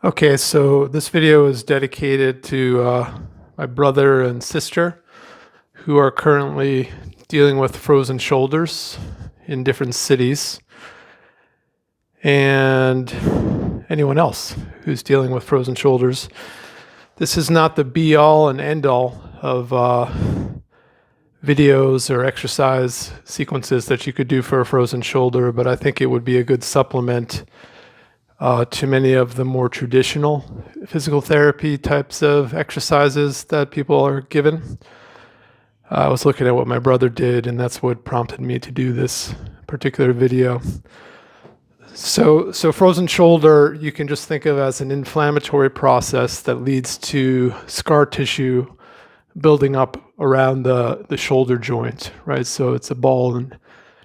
Okay, so this video is dedicated to my brother and sister who are currently dealing with frozen shoulders in different cities, and anyone else who's dealing with frozen shoulders. This is not the be all and end all of videos or exercise sequences that you could do for a frozen shoulder, but I think it would be a good supplement to many of the more traditional physical therapy types of exercises that people are given. I was looking at what my brother did, and that's what prompted me to do this particular video. So frozen shoulder, you can just think of as an inflammatory process that leads to scar tissue building up around the shoulder joint, right? So it's a ball and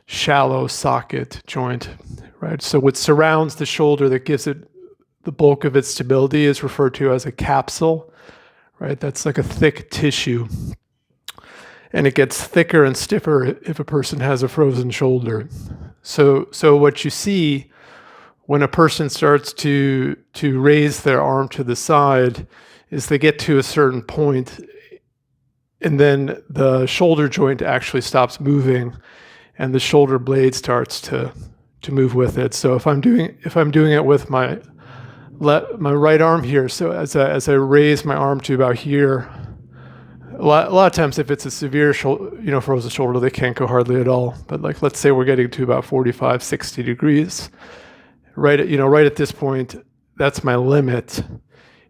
shallow socket joint, right? So what surrounds the shoulder that gives it the bulk of its stability is referred to as a capsule, right? That's like a thick tissue. And it gets thicker and stiffer if a person has a frozen shoulder. So what you see when a person starts to raise their arm to the side is they get to a certain point, and then the shoulder joint actually stops moving and the shoulder blade starts to move with it. So if I'm doing it with my right arm here, so as I raise my arm to about here, a lot of times if it's a severe frozen shoulder, they can't go hardly at all. But like, let's say we're getting to about 45, 60 degrees, right at this point, that's my limit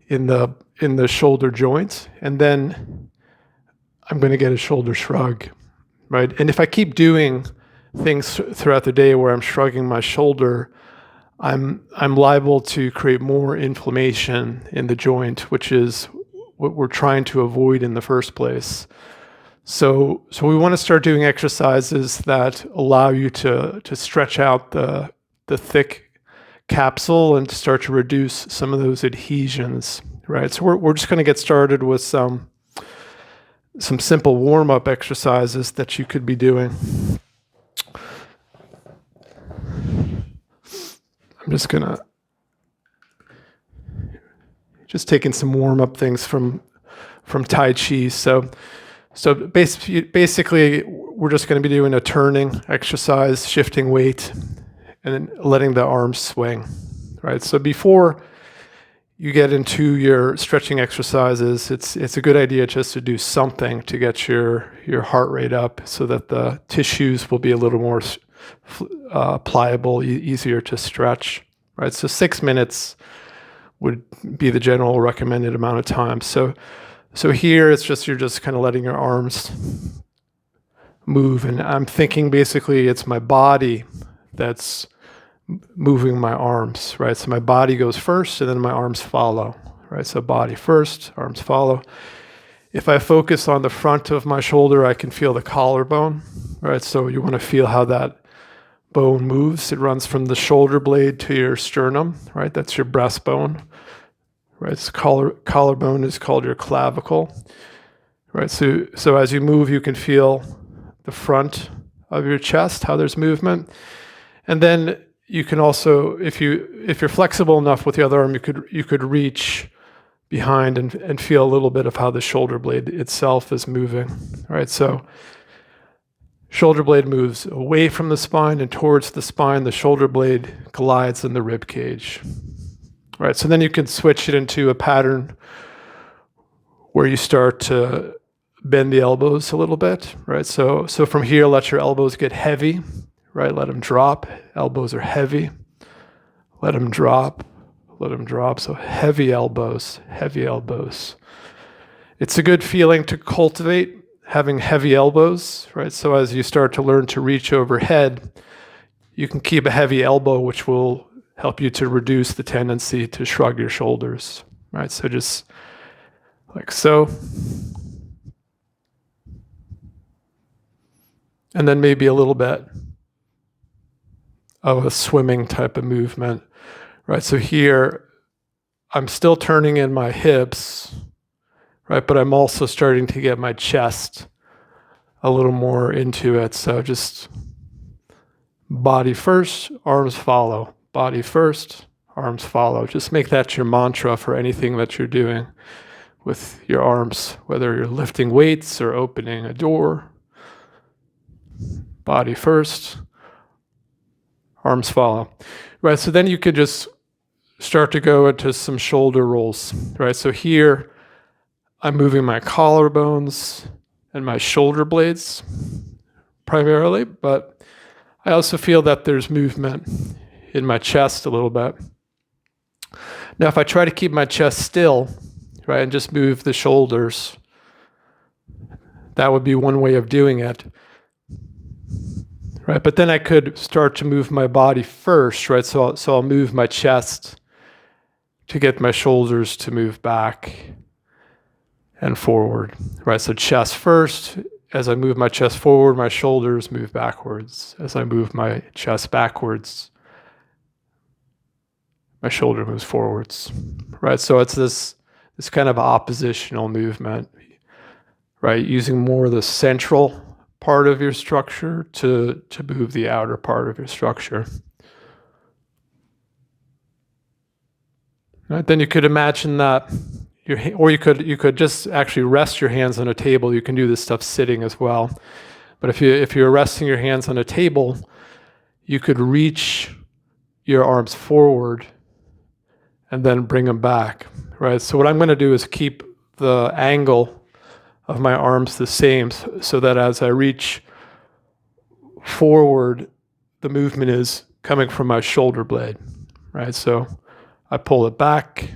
in the shoulder joint, and then I'm going to get a shoulder shrug, right? And if I keep doing things throughout the day where I'm shrugging my shoulder, I'm liable to create more inflammation in the joint, which is what we're trying to avoid in the first place. So we want to start doing exercises that allow you to stretch out the thick capsule and to start to reduce some of those adhesions, right? So we're just going to get started with some simple warm-up exercises that you could be doing. I'm just taking some warm-up things from Tai Chi. So basically, we're just going to be doing a turning exercise, shifting weight, and then letting the arms swing, right? So before you get into your stretching exercises, it's a good idea just to do something to get your heart rate up so that the tissues will be a little more pliable, easier to stretch, right? So 6 minutes would be the general recommended amount of time. So here you're just kind of letting your arms move, and I'm thinking basically it's my body that's moving my arms, right? So my body goes first and then my arms follow, right? So body first, arms follow. If I focus on the front of my shoulder, I can feel the collarbone, right? So you want to feel how that bone moves. It runs from the shoulder blade to your sternum, right? That's your breastbone, right? So collarbone is called your clavicle, right? So as you move, you can feel the front of your chest, how there's movement. And then you can also, if you're flexible enough with the other arm, you could reach behind and feel a little bit of how the shoulder blade itself is moving, right? So shoulder blade moves away from the spine and towards the spine. The shoulder blade glides in the rib cage, right? So then you can switch it into a pattern where you start to bend the elbows a little bit, right? So from here, let your elbows get heavy, right? Let them drop. Elbows are heavy. Let them drop. Let them drop. So heavy elbows, heavy elbows. It's a good feeling to cultivate having heavy elbows, right? So as you start to learn to reach overhead, you can keep a heavy elbow, which will help you to reduce the tendency to shrug your shoulders, right? So just like so. And then maybe a little bit of a swimming type of movement, right? So here, I'm still turning in my hips, right? But I'm also starting to get my chest a little more into it. So just body first, arms follow. Body first, arms follow. Just make that your mantra for anything that you're doing with your arms, whether you're lifting weights or opening a door. Body first, arms follow. Right, so then you could just start to go into some shoulder rolls. Right, so here I'm moving my collarbones and my shoulder blades primarily, but I also feel that there's movement in my chest a little bit. Now, if I try to keep my chest still, right, and just move the shoulders, that would be one way of doing it. Right, but then I could start to move my body first, right? So I'll move my chest to get my shoulders to move back and forward, right? So chest first. As I move my chest forward, my shoulders move backwards. As I move my chest backwards, my shoulder moves forwards, right? So it's this kind of oppositional movement, right? Using more of the central part of your structure to move the outer part of your structure. Right? Then you could imagine that or you could just actually rest your hands on a table. You can do this stuff sitting as well. But if you're resting your hands on a table, you could reach your arms forward and then bring them back, right? So what I'm going to do is keep the angle of my arms the same so that as I reach forward, the movement is coming from my shoulder blade, right? So I pull it back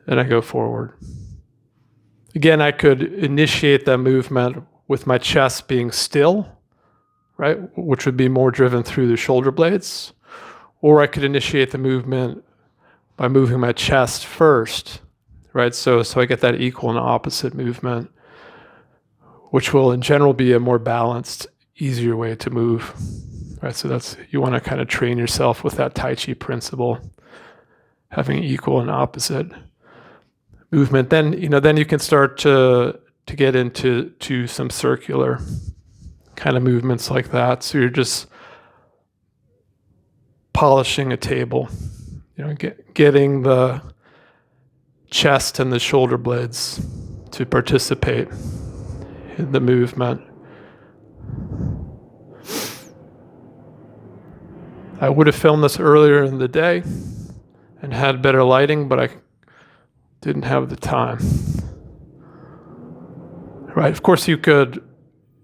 and I go forward. Again, I could initiate that movement with my chest being still, right? Which would be more driven through the shoulder blades. Or I could initiate the movement by moving my chest first, right? So I get that equal and opposite movement, which will in general be a more balanced, easier way to move, right? So you want to kind of train yourself with that Tai Chi principle, having equal and opposite movement. Then you can start to get into some circular kind of movements like that. So you're just polishing a table, getting the chest and the shoulder blades to participate in the movement. I would have filmed this earlier in the day and had better lighting, but I didn't have the time. Right, of course you could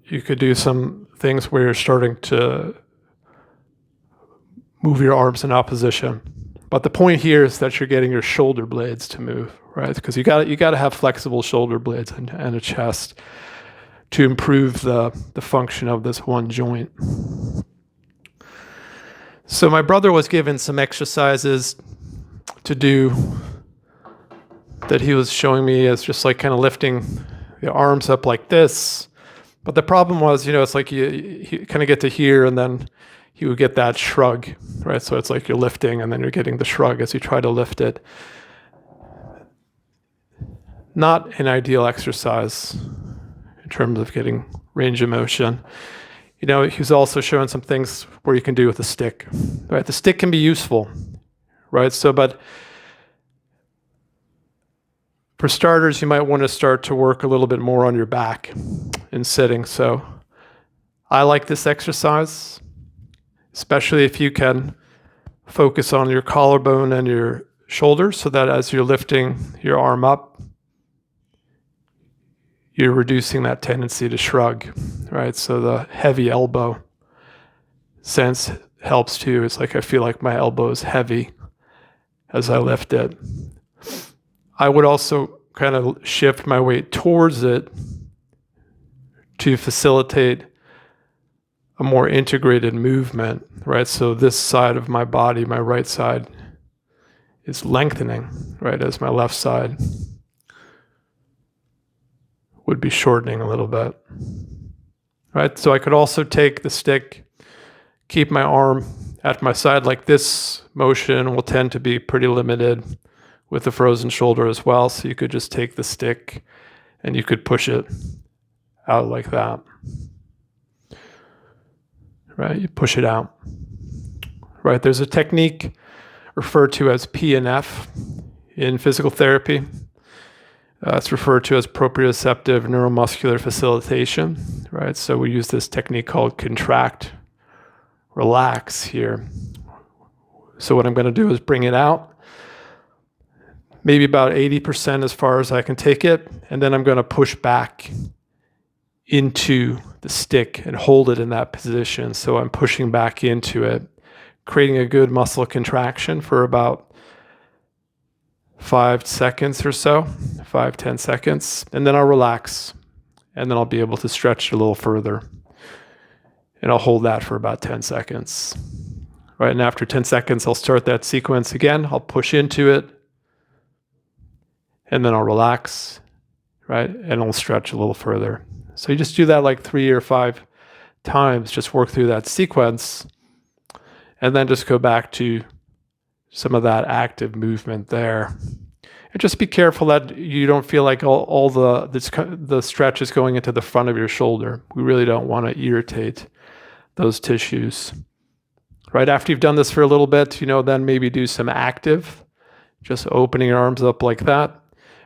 do some things where you're starting to move your arms in opposition. But the point here is that you're getting your shoulder blades to move, right? Because you got to have flexible shoulder blades and a chest to improve the function of this one joint. So my brother was given some exercises to do that he was showing me as just like kind of lifting the arms up like this. But the problem was, it's like you kind of get to here and then you would get that shrug, right? So it's like you're lifting and then you're getting the shrug as you try to lift it. Not an ideal exercise in terms of getting range of motion. He was also showing some things where you can do with a stick, right? The stick can be useful, right? So, but for starters, you might want to start to work a little bit more on your back in sitting. So I like this exercise, especially if you can focus on your collarbone and your shoulders so that as you're lifting your arm up, you're reducing that tendency to shrug, right? So the heavy elbow sense helps too. It's like I feel like my elbow is heavy as I lift it. I would also kind of shift my weight towards it to facilitate a more integrated movement, right? So this side of my body, my right side, is lengthening, right, as my left side would be shortening a little bit, right? So I could also take the stick, keep my arm at my side like this. Motion will tend to be pretty limited with the frozen shoulder as well. So you could just take the stick and you could push it out like that, right? You push it out, right? There's a technique referred to as P&F in physical therapy. It's referred to as proprioceptive neuromuscular facilitation, right? So we use this technique called contract, relax here. So what I'm going to do is bring it out, maybe about 80% as far as I can take it, and then I'm going to push back into the stick and hold it in that position. So I'm pushing back into it, creating a good muscle contraction for about 5 seconds or so, 5-10 seconds, and then I'll relax, and then I'll be able to stretch it a little further. And I'll hold that for about 10 seconds. Right, and after 10 seconds, I'll start that sequence again. I'll push into it, and then I'll relax, right, and I'll stretch a little further. So you just do that like 3 or 5 times, just work through that sequence, and then just go back to some of that active movement there. And just be careful that you don't feel like all the stretch is going into the front of your shoulder. We really don't want to irritate those tissues. Right after you've done this for a little bit, then maybe do some active, just opening your arms up like that.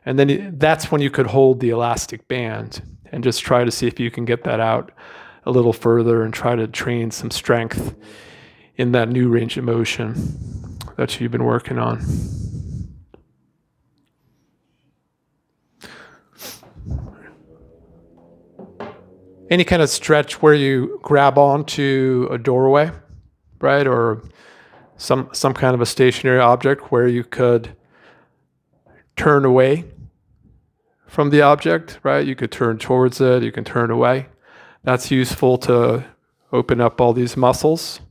And then that's when you could hold the elastic band and just try to see if you can get that out a little further and try to train some strength in that new range of motion that you've been working on. Any kind of stretch where you grab onto a doorway, right? Or some kind of a stationary object where you could turn away from the object, right? You could turn towards it, you can turn away. That's useful to open up all these muscles.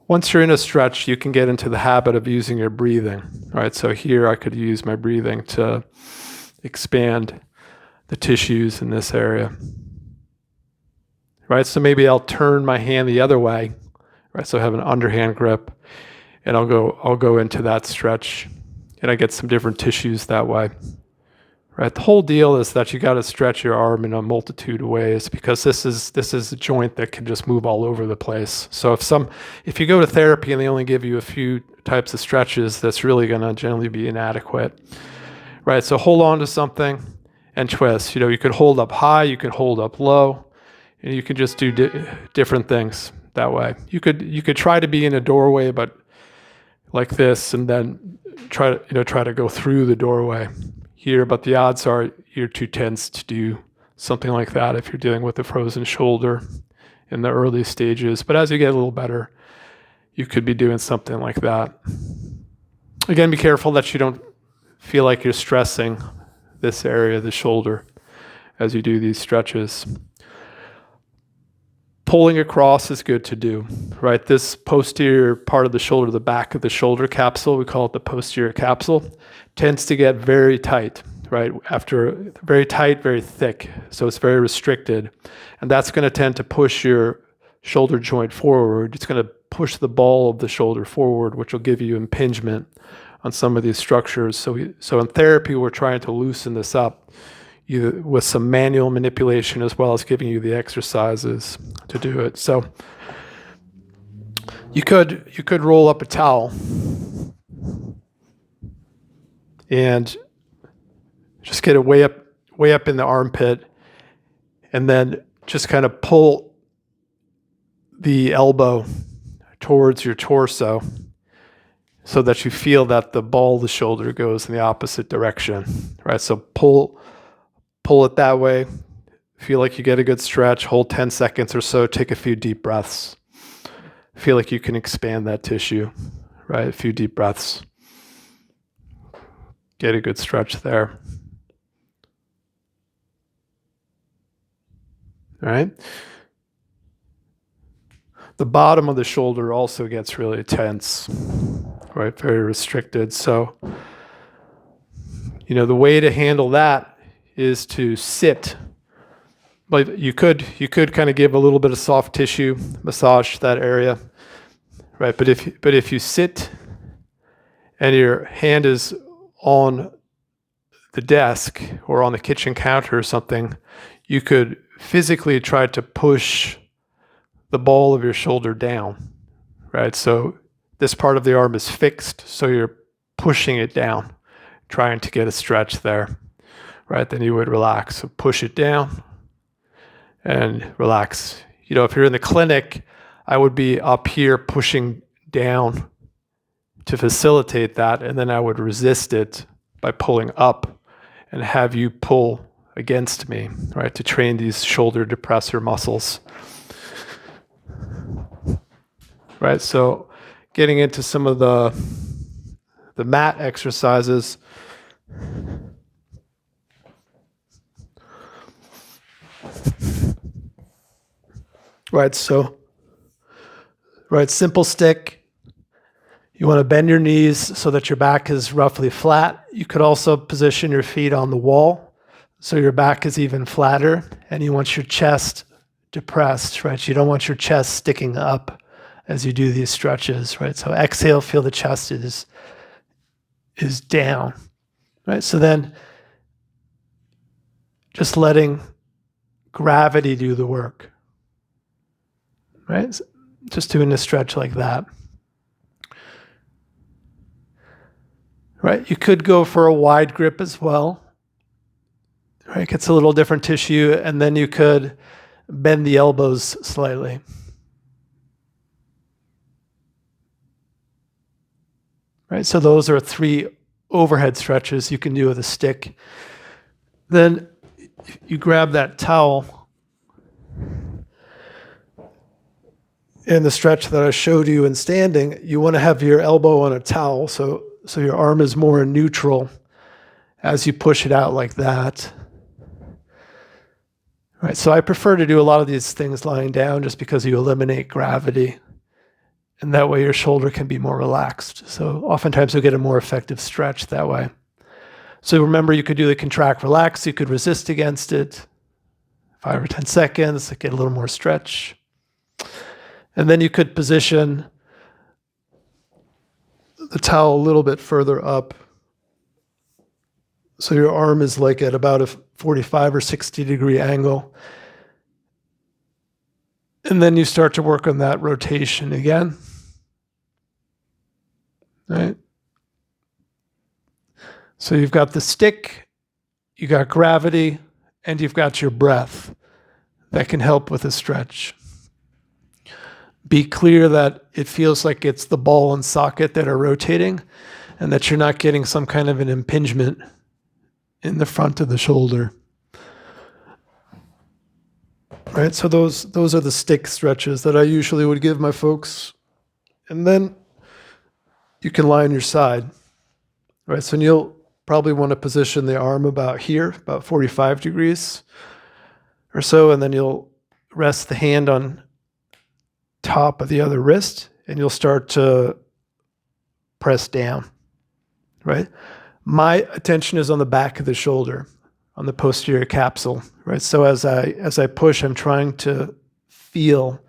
Once you're in a stretch, you can get into the habit of using your breathing, right? So here I could use my breathing to expand the tissues in this area, right? So maybe I'll turn my hand the other way, right? So I have an underhand grip, and I'll go into that stretch, and I get some different tissues that way, right? The whole deal is that you got to stretch your arm in a multitude of ways, because this is a joint that can just move all over the place. So if you go to therapy and they only give you a few types of stretches, that's really going to generally be inadequate, right? So hold on to something and twist. You could hold up high, you could hold up low, and you can just do different things that way. You could try to be in a doorway, but like this, and then try to go through the doorway here, but the odds are you're too tense to do something like that if you're dealing with a frozen shoulder in the early stages. But as you get a little better, you could be doing something like that. Again, be careful that you don't feel like you're stressing this area of the shoulder as you do these stretches. Pulling across is good to do, right? This posterior part of the shoulder, the back of the shoulder capsule, we call it the posterior capsule, tends to get very tight, right? After very tight, very thick. So it's very restricted. And that's going to tend to push your shoulder joint forward. It's going to push the ball of the shoulder forward, which will give you impingement on some of these structures. So in therapy, we're trying to loosen this up, either with some manual manipulation as well as giving you the exercises to do it. So you could roll up a towel and just get it way up in the armpit, and then just kind of pull the elbow towards your torso so that you feel that the ball of the shoulder goes in the opposite direction, right? So pull it that way. Feel like you get a good stretch, hold 10 seconds or so, take a few deep breaths. Feel like you can expand that tissue, right? A few deep breaths. Get a good stretch there. All right. The bottom of the shoulder also gets really tense, right? Very restricted. So, the way to handle that is to sit. But you could kind of give a little bit of soft tissue massage to that area, right? But if you sit and your hand is on the desk or on the kitchen counter or something, you could physically try to push the ball of your shoulder down, right? So this part of the arm is fixed, so you're pushing it down, trying to get a stretch there, right? Then you would relax. So push it down and relax. You know, if you're in the clinic, I would be up here pushing down to facilitate that, and then I would resist it by pulling up and have you pull against me, right, to train these shoulder depressor muscles. Right, so getting into some of the mat exercises. Right, so, simple stick. You want to bend your knees so that your back is roughly flat. You could also position your feet on the wall so your back is even flatter, and you want your chest depressed, right? You don't want your chest sticking up as you do these stretches, right? So exhale, feel the chest is down, right? So then just letting gravity do the work, right? Just doing a stretch like that. Right, you could go for a wide grip as well. Right, gets a little different tissue, and then you could bend the elbows slightly. Right, so those are 3 overhead stretches you can do with a stick. Then you grab that towel, and the stretch that I showed you in standing, you want to have your elbow on a towel, so your arm is more neutral as you push it out like that. Right, so I prefer to do a lot of these things lying down just because you eliminate gravity, and that way your shoulder can be more relaxed. So oftentimes you'll get a more effective stretch that way. So remember, you could do the contract, relax, you could resist against it, 5 or 10 seconds, get a little more stretch. And then you could position the towel a little bit further up. So your arm is like at about a 45 or 60 degree angle. And then you start to work on that rotation again. Right? So you've got the stick, you got gravity, and you've got your breath that can help with a stretch. Be clear that it feels like it's the ball and socket that are rotating, and that you're not getting some kind of an impingement in the front of the shoulder. Right, so those are the stick stretches that I usually would give my folks. And then you can lie on your side. Right, so you'll probably want to position the arm about here, about 45 degrees or so, and then you'll rest the hand on top of the other wrist, and you'll start to press down, right? My attention is on the back of the shoulder, on the posterior capsule, right? So as I push, I'm trying to feel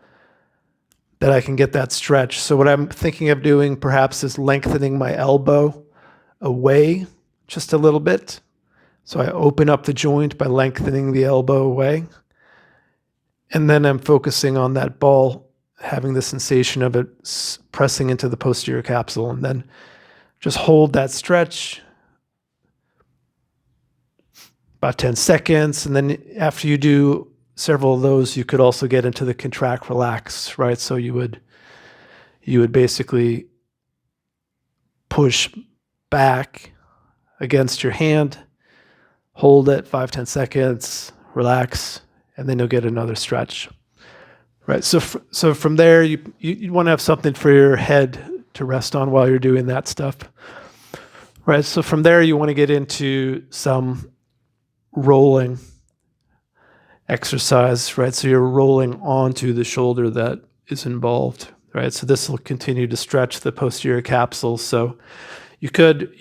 that I can get that stretch. So what I'm thinking of doing perhaps is lengthening my elbow away just a little bit. So I open up the joint by lengthening the elbow away. And then I'm focusing on that ball, having the sensation of it pressing into the posterior capsule, and then just hold that stretch about 10 seconds. And then after you do several of those, you could also get into the contract, relax, right? So you would basically push back against your hand, hold it 5-10 seconds, relax, and then you'll get another stretch. Right, so from there, you want to have something for your head to rest on while you're doing that stuff. Right, so from there, you want to get into some rolling exercise, right? So you're rolling onto the shoulder that is involved, right? So this will continue to stretch the posterior capsule. So you could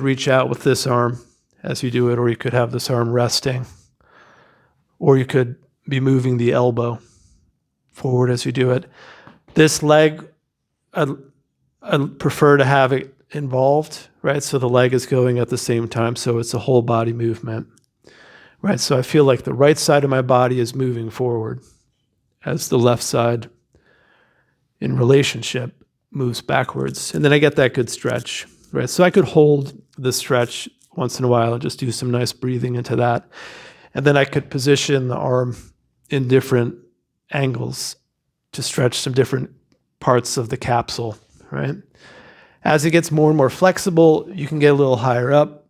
reach out with this arm as you do it, or you could have this arm resting, or you could be moving the elbow forward as you do it. This leg, I prefer to have it involved, right? So the leg is going at the same time, so it's a whole body movement, right? So I feel like the right side of my body is moving forward as the left side in relationship moves backwards. And then I get that good stretch, right? So I could hold the stretch once in a while and just do some nice breathing into that. And then I could position the arm in different angles to stretch some different parts of the capsule, right? As it gets more and more flexible, you can get a little higher up.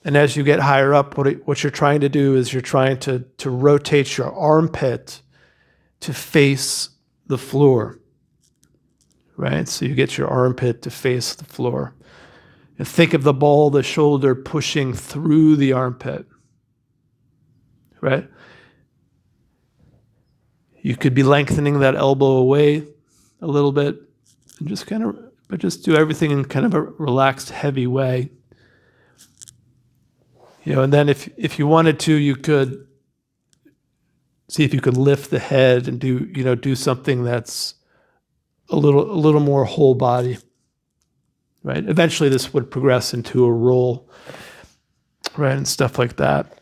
And as you get higher up, what you're trying to do is you're trying to rotate your armpit to face the floor, right? So you get your armpit to face the floor. And think of the ball of the shoulder pushing through the armpit, right? You could be lengthening that elbow away a little bit and just do everything in kind of a relaxed, heavy way. And then if you wanted to, you could see if you could lift the head and do something that's a little more whole body, right? Eventually this would progress into a roll, right? And stuff like that.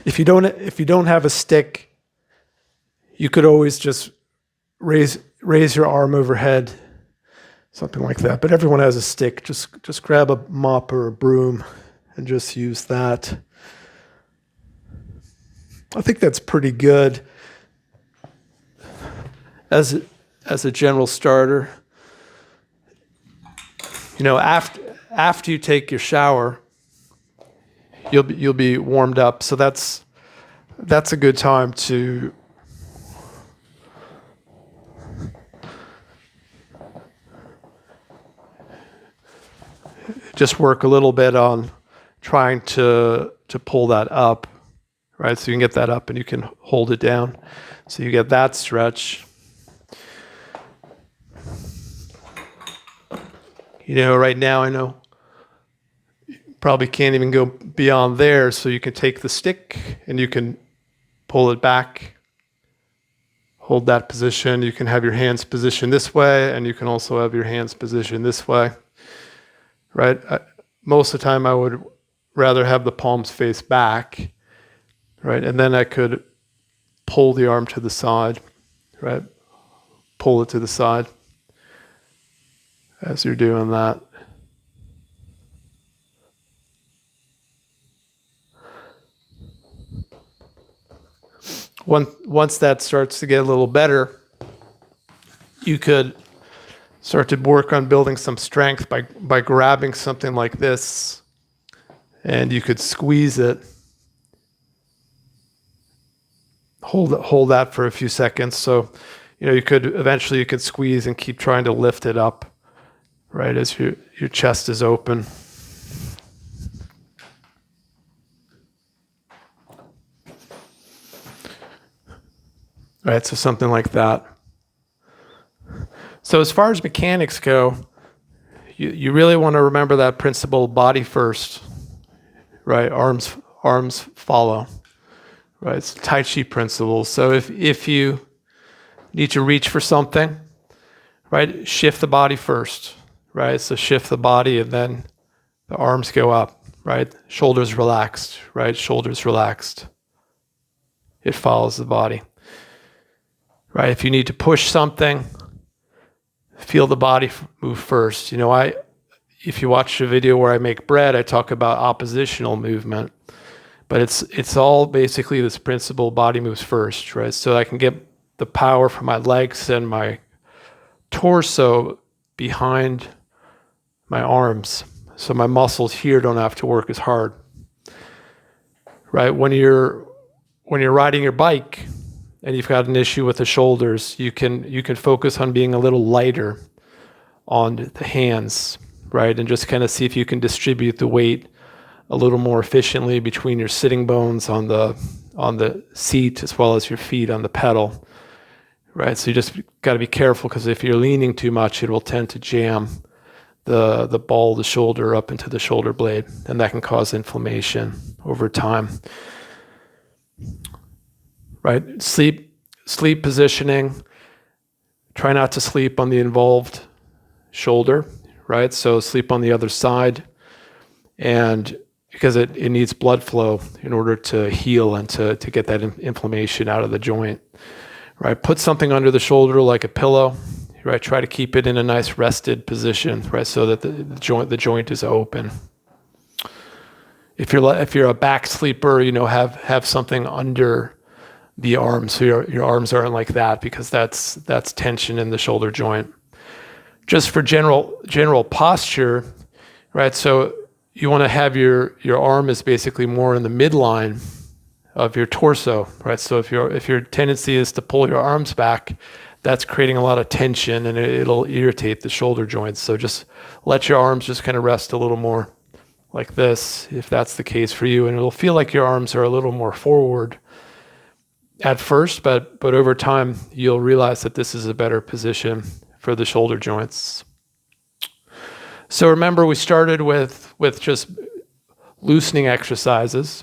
If you don't have a stick, you could always just raise your arm overhead, something like that. But everyone has a stick. Just grab a mop or a broom and just use that. I think that's pretty good as a general starter. After you take your shower, you'll be warmed up. So that's a good time to just work a little bit on trying to pull that up, right? So you can get that up and you can hold it down. So you get that stretch. Right now I know you probably can't even go beyond there. So you can take the stick and you can pull it back, hold that position. You can have your hands positioned this way, and you can also have your hands positioned this way. Right? Most of the time I would rather have the palms face back, right? And then I could pull the arm to the side, right? Pull it to the side as you're doing that. Once that starts to get a little better, you could start to work on building some strength by grabbing something like this, and you could squeeze it. Hold that for a few seconds. So, you could squeeze and keep trying to lift it up, right, as your chest is open. Right, so something like that. So as far as mechanics go, you really want to remember that principle: body first, right? Arms follow, right? It's Tai Chi principle. So if you need to reach for something, right, shift the body first, right? So shift the body and then the arms go up, right? Shoulders relaxed, right? Shoulders relaxed. It follows the body, right? If you need to push something, feel the body move first. If you watch a video where I make bread, I talk about oppositional movement, but it's all basically this principle: body moves first, right? So I can get the power from my legs and my torso behind my arms, so my muscles here don't have to work as hard, right? When you're riding your bike and you've got an issue with the shoulders, you can focus on being a little lighter on the hands, right? And just kind of see if you can distribute the weight a little more efficiently between your sitting bones on the seat as well as your feet on the pedal, right? So you just got to be careful, because if you're leaning too much, it will tend to jam the ball of the shoulder up into the shoulder blade, and that can cause inflammation over time. Right? Sleep positioning. Try not to sleep on the involved shoulder, right? So sleep on the other side, and because it needs blood flow in order to heal and to get that inflammation out of the joint, right? Put something under the shoulder like a pillow, right? Try to keep it in a nice rested position, right? So that the joint is open. If you're a back sleeper, have something under the arms, so your arms aren't like that, because that's tension in the shoulder joint. Just for general posture, right? So you want to have your arm is basically more in the midline of your torso, right? So if your tendency is to pull your arms back, that's creating a lot of tension, and it'll irritate the shoulder joints. So just let your arms just kind of rest a little more like this, if that's the case for you, and it'll feel like your arms are a little more forward at first, but over time you'll realize that this is a better position for the shoulder joints. So remember, we started with just loosening exercises,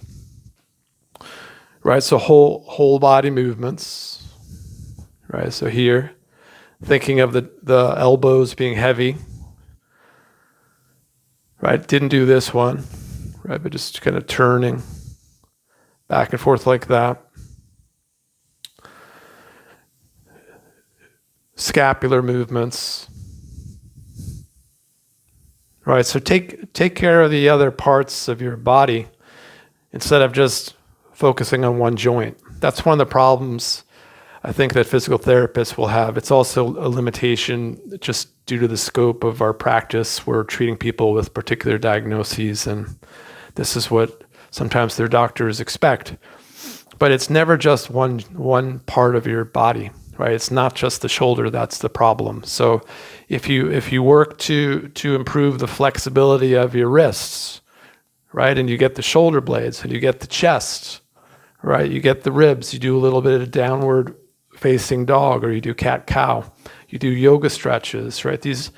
right? So whole body movements, right? So here, thinking of the elbows being heavy, right? Didn't do this one, right? But just kind of turning back and forth like that. Scapular movements, right? So take care of the other parts of your body instead of just focusing on one joint. That's one of the problems I think that physical therapists will have. It's also a limitation just due to the scope of our practice. We're treating people with particular diagnoses, and this is what sometimes their doctors expect. But it's never just one part of your body, right? It's not just the shoulder that's the problem. So if you work to improve the flexibility of your wrists, right, and you get the shoulder blades, and you get the chest, right, you get the ribs, you do a little bit of downward facing dog, or you do cat cow, you do yoga stretches, right? These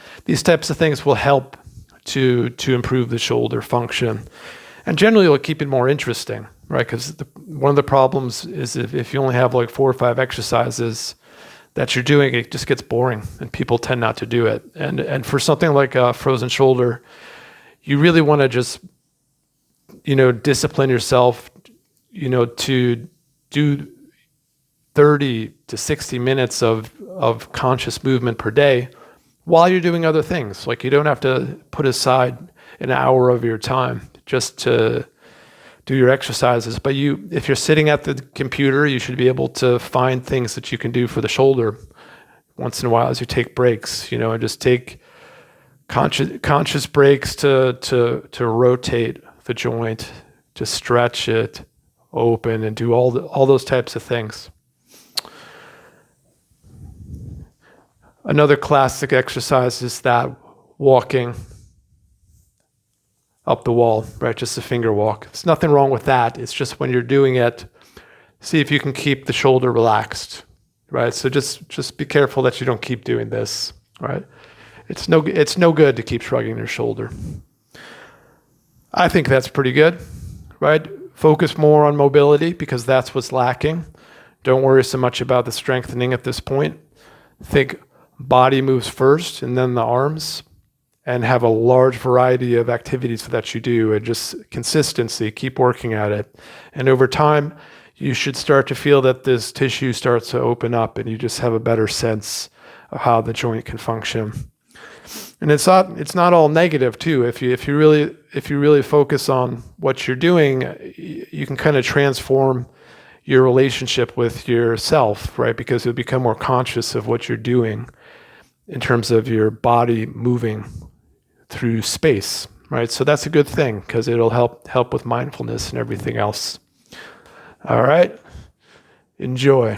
types of things will help to improve the shoulder function, and generally it'll keep it more interesting, right? Because one of the problems is if you only have like 4 or 5 exercises that you're doing, it just gets boring, and people tend not to do it. And for something like a frozen shoulder, you really want to just discipline yourself, to do 30 to 60 minutes of conscious movement per day while you're doing other things. Like, you don't have to put aside an hour of your time just to do your exercises. But if you're sitting at the computer, you should be able to find things that you can do for the shoulder once in a while as you take breaks, and just take conscious breaks to rotate the joint, to stretch it open, and do all those types of things. Another classic exercise is that walking up the wall, right? Just a finger walk. There's nothing wrong with that. It's just when you're doing it, see if you can keep the shoulder relaxed, right? So just be careful that you don't keep doing this, right? It's no good to keep shrugging your shoulder. I think that's pretty good, right? Focus more on mobility, because that's what's lacking. Don't worry so much about the strengthening at this point. Think body moves first, and then the arms, and have a large variety of activities that you do, and just consistency, keep working at it. And over time, you should start to feel that this tissue starts to open up, and you just have a better sense of how the joint can function. And it's not all negative too. If you really focus on what you're doing, you can kind of transform your relationship with yourself, right? Because you'll become more conscious of what you're doing in terms of your body moving through space, right? So that's a good thing, because it'll help with mindfulness and everything else. All right, enjoy.